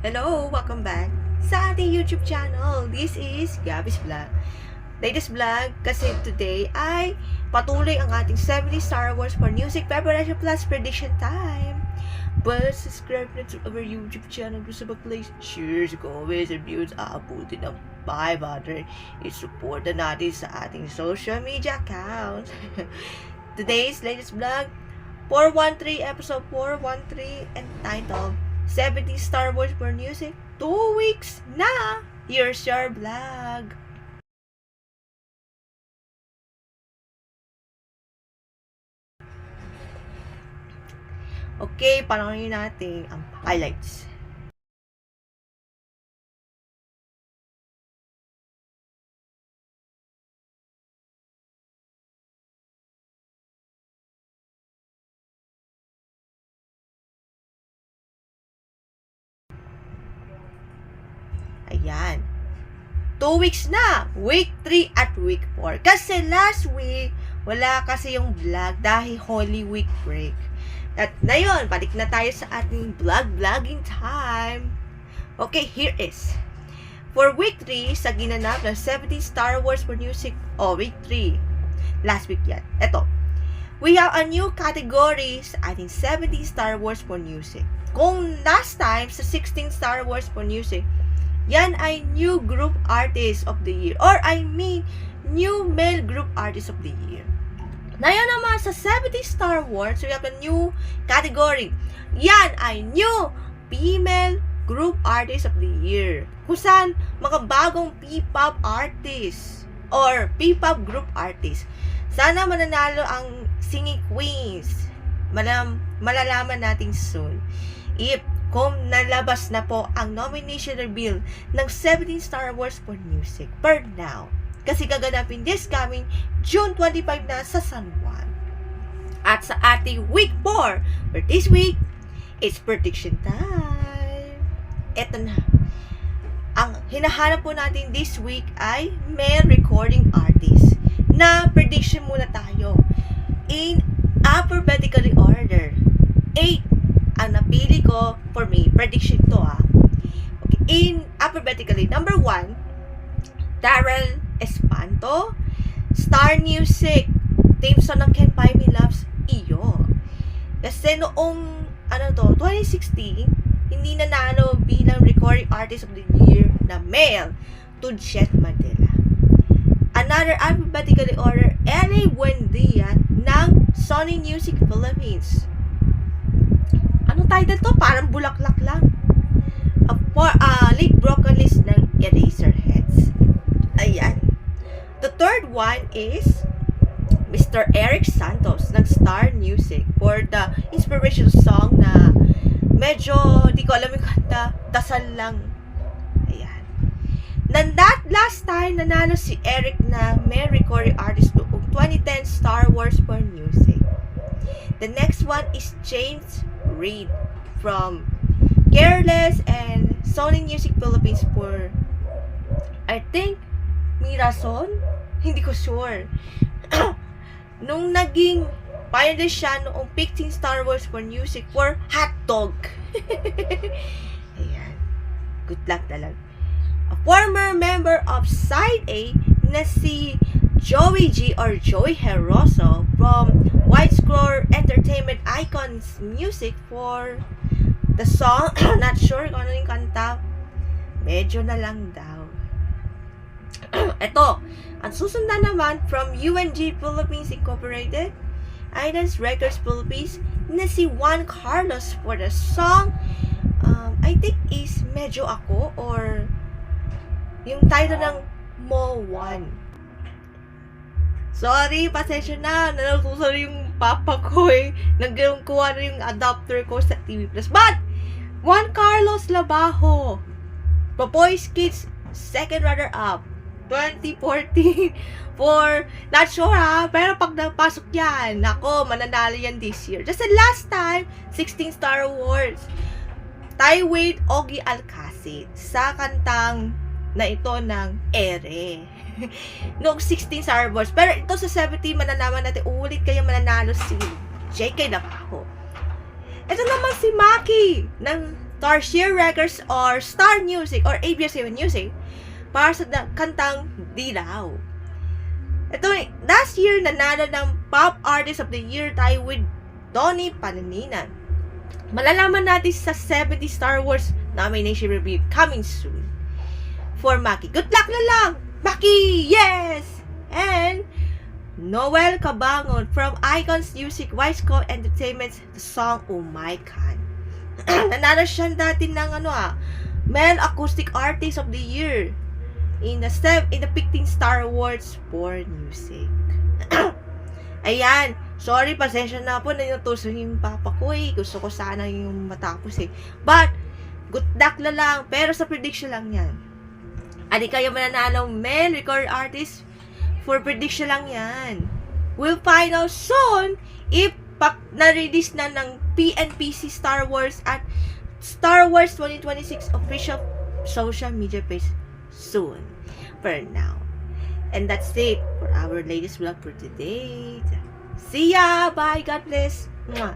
Hello! Welcome back sa ating YouTube channel. This is Gabby's Vlog. Latest vlog kasi today ay patuloy ang ating 70 Star Wars for Music Preparation Plus Prediction Time. But subscribe na to our YouTube channel sa place. Shares, comments, and views. Aabutin ng 500. I-support na natin sa ating social media accounts. Today's latest vlog 413 episode 413 entitled 70 Star Wars for Music 2 weeks na. Here's your vlog. Okay, panoorin natin ang highlights. Ayan. 2 weeks na. Week 3 at week 4. Kasi last week, wala kasi yung vlog dahil Holy Week break. At ngayon, balik na tayo sa ating vlogging time. Okay, here is. For week 3, sa ginanap ng 70 Star Wars for Music, week 3. Last week yan. Eto. We have a new category sa ating 70 Star Wars for Music. Kung last time, sa 16 Star Wars for Music, yan ay new group artist of the year. Or I mean, new male group artist of the year. Ngayon naman sa 70 Star Wars, we have a new category. Yan ay new female group artist of the year. Kung saan mga bagong P-pop artist or P-pop group artist. Sana mananalo ang singing queens. Malalaman natin soon. Kung nalabas na po ang nomination reveal ng 17 Star Wars for Music per now. Kasi gaganapin this coming June 25 na sa San Juan. At sa ating week 4 for this week, it's prediction time. Eto na. Ang hinahanap po natin this week ay male recording artist na prediction muna tayo in alphabetically order. 8 ang napili ko for me. Prediction to Okay. In alphabetically, number 1, Darrell Espanto. Star Music. Theme song ng Can't Buy Me Love's Iyo. Kasi noong 2016, hindi nanalo bilang recording artist of the year na male to Jet Mandela. Another alphabetically order, Ellie Buendia ng Sony Music Philippines. Anong title to? Parang bulaklak lang. Late vocalist ng Eraserheads. Ayan. The third one is Mr. Eric Santos ng Star Music for the inspirational song na medyo di ko alam yung kanta, dasal lang. Ayan. That last time nanalo si Eric na may recording artist noong 2010 Star Wars for Music. The next one is James Reid from Careless and Sony Music Philippines for I think Mirason? Hindi ko sure. Nung naging finalist siya noong 15 Star Wars for Music for Hotdog. Ayan. Good luck talaga. A former member of Side A na si Joey G or Joey Heroso from Widescroll Entertainment Icons Music for the song, not sure kung ano yung kanta, medyo na lang daw. Ito, ang susundan naman from UNG Philippines Incorporated, Idance Records Philippines, na si Juan Carlos for the song, I think is Medyo Ako or yung title ng Mo One. Sorry, pasensya na. Nalutusan yung papa ko Nagkuha na yung adapter ko sa TV Plus. But, Juan Carlos Labajo, Papoy's Kids, second runner-up, 2014, for, not sure pero pag napasok yan, nako, mananalo yan this year. Just the last time, 16 Star Wars, Tywade Ogie Alcacid, sa kantang na ito ng Ere. Noong 16 Star Wars. Pero ito sa 70, mananaman natin, ulit kayo mananalo si JK Labajo. Ito naman si Maki ng Tarsier Records or Star Music or ABS-CBN Music para sa kantang Dilaw. Ito, last year, nanalo ng Pop Artist of the Year tayo with Donnie Pananinan. Malalaman natin sa 70 Star Wars nomination review coming soon. For Maki. Good luck na lang! Maki! Yes! And Noel Cabangon from Icons Music Wiseco Entertainment, the song Oh My God. Nanalo siya dati ng Male Acoustic Artist of the Year in the 15 Star Awards for Music. Ayan, sorry, pasensya na po na inutusan yung papa ko eh. Gusto ko sana yung matapos eh. But, good luck na lang. Pero sa prediction lang yan. Adi kayo mananalong male record artist for prediction lang yan. We'll find out soon if na-release na ng PNPC Star Wars at Star Wars 2026 official social media page soon. For now. And that's it for our latest vlog for today. See ya! Bye! God bless! Mwah.